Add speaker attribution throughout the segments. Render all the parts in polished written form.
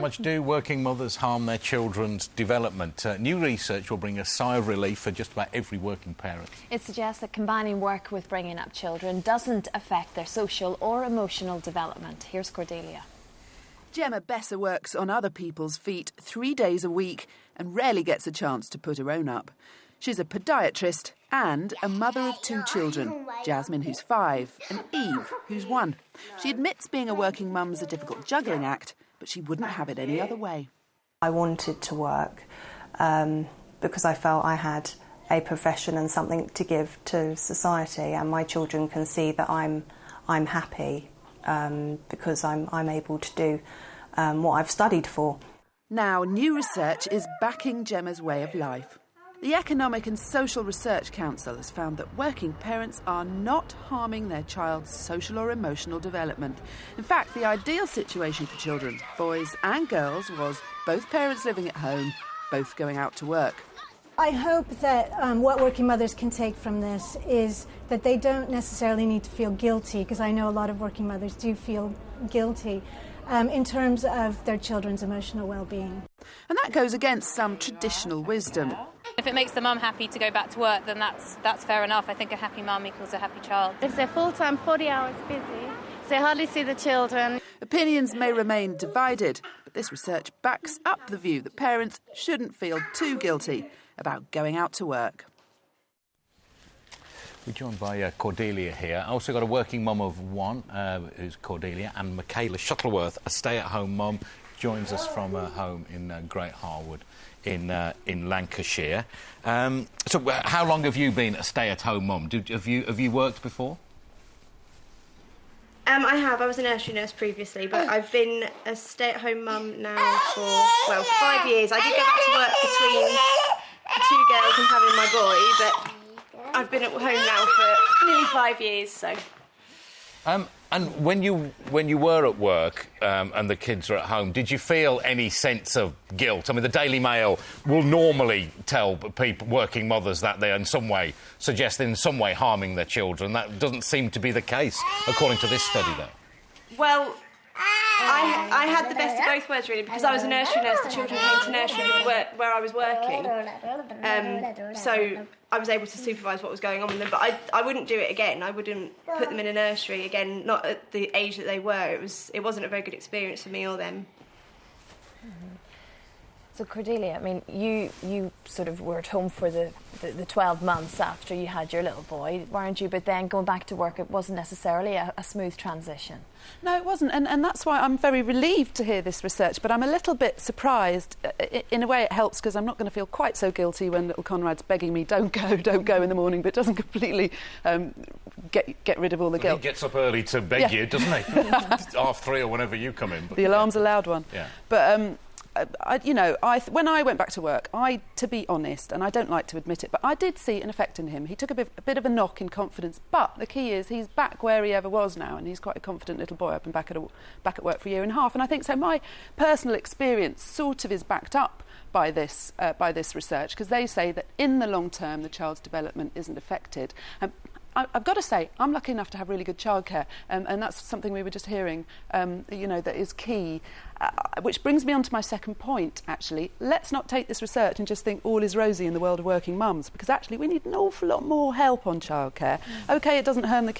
Speaker 1: much do working mothers harm their children's development? New research will bring a sigh of relief for just about every working parent.
Speaker 2: It suggests that combining work with bringing up children doesn't affect their social or emotional development. Here's Cordelia.
Speaker 3: Jemma Besser works on other people's feet 3 days a week and rarely gets a chance to put her own up. She's a podiatrist and a mother of 2 children, Jasmine, who's 5, and Eve, who's 1. She admits being a working mum's a difficult juggling act, but she wouldn't have it any other way.
Speaker 4: I wanted to work because I felt I had a profession and something to give to society, and my children can see that I'm happy because I'm able to do what I've studied for.
Speaker 3: Now, new research is backing Jemma's way of life. The Economic and Social Research Council has found that working parents are not harming their child's social or emotional development. In fact, the ideal situation for children, boys and girls, was both parents living at home, both going out to work.
Speaker 5: I hope that what working mothers can take from this is that they don't necessarily need to feel guilty, because I know a lot of working mothers do feel guilty in terms of their children's emotional well-being.
Speaker 3: And that goes against some traditional wisdom.
Speaker 6: If it makes the mum happy to go back to work, then that's fair enough. I think a happy mum equals a happy child.
Speaker 7: If they're full-time, 40 hours busy, so they hardly see the children.
Speaker 3: Opinions may remain divided, but this research backs up the view that parents shouldn't feel too guilty about going out to work.
Speaker 1: We're joined by Cordelia here. I also got a working mum of 1, who's Cordelia, and Michaela Shuttleworth, a stay-at-home mum, joins us from her home in Great Harwood in Lancashire. So how long have you been a stay-at-home mum? Have you worked before?
Speaker 8: I have. I was a nursery nurse previously, but I've been a stay-at-home mum now for, 5 years. I did go back to work between the 2 girls and having my boy, but I've been at home now for nearly 5 years, so...
Speaker 1: And when you were at work and the kids are at home, did you feel any sense of guilt? I mean, the Daily Mail will normally tell people, working mothers, that they're in some way, suggest in some way harming their children. That doesn't seem to be the case, according to this study, though.
Speaker 8: Well, I had the best of both worlds, really, because I was a nursery nurse. The children came to nursery where I was working, so I was able to supervise what was going on with them. But I wouldn't do it again. I wouldn't put them in a nursery again, not at the age that they were. It wasn't a very good experience for me or them.
Speaker 2: So, Cordelia, I mean, you sort of were at home for the 12 months after you had your little boy, weren't you? But then going back to work, it wasn't necessarily a smooth transition.
Speaker 9: No, it wasn't, and that's why I'm very relieved to hear this research, but I'm a little bit surprised. In a way it helps, because I'm not going to feel quite so guilty when little Conrad's begging me, don't go in the morning, but doesn't completely get rid of all the guilt.
Speaker 1: He gets up early to beg you, doesn't he? 3:30 or whenever you come in. But,
Speaker 9: the alarm's a loud one.
Speaker 1: Yeah.
Speaker 9: But when I went back to work, to be honest, and I don't like to admit it, but I did see an effect in him. He took a bit of a knock in confidence, but the key is he's back where he ever was now, and he's quite a confident little boy. I've been back at work for a year and a half, and I think so. My personal experience sort of is backed up by this research, because they say that in the long term the child's development isn't affected. I've got to say, I'm lucky enough to have really good childcare, and that's something we were just hearing, that is key. Which brings me on to my second point, actually. Let's not take this research and just think all is rosy in the world of working mums, because actually we need an awful lot more help on childcare. OK, it doesn't harm the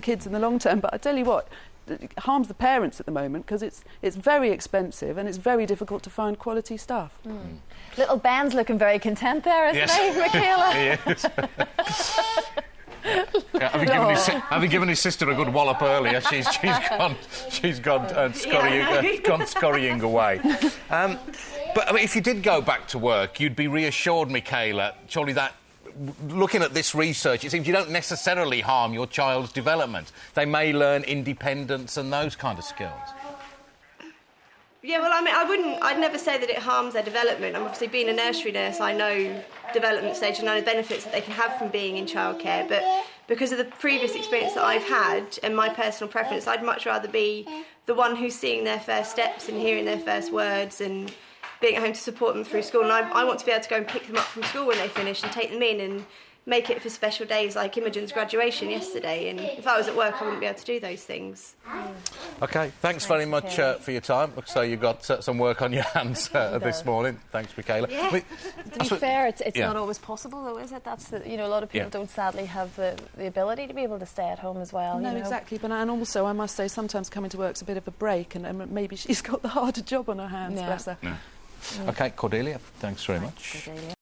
Speaker 9: kids in the long term, but I tell you what, it harms the parents at the moment, because it's very expensive and it's very difficult to find quality staff.
Speaker 2: Little Ben's looking very content there, isn't he, Michaela?
Speaker 1: He is. Having given his sister a good wallop earlier, she's gone scurrying away. But I mean, if you did go back to work, you'd be reassured, Michaela, surely that, looking at this research, it seems you don't necessarily harm your child's development. They may learn independence and those kind of skills.
Speaker 8: Yeah, well, I mean, I'd never say that it harms their development. I'm obviously, being a nursery nurse, I know development stage and I know the benefits that they can have from being in childcare, but because of the previous experience that I've had and my personal preference, I'd much rather be the one who's seeing their first steps and hearing their first words and being at home to support them through school. And I want to be able to go and pick them up from school when they finish and take them in and make it for special days like Imogen's graduation yesterday, and if I was at work I wouldn't be able to do those things.
Speaker 1: OK, thanks very much for your time. Looks like you've got some work on your hands this morning. Thanks, Michaela.
Speaker 8: Yeah.
Speaker 2: To be fair, it's not always possible, though, is it? That's a lot of people don't sadly have the ability to be able to stay at home as well.
Speaker 9: No, exactly. But and also, I must say, sometimes coming to work's a bit of a break, and maybe she's got the harder job on her hands. Bless her.
Speaker 1: OK, Cordelia, thanks very much.
Speaker 2: Cordelia.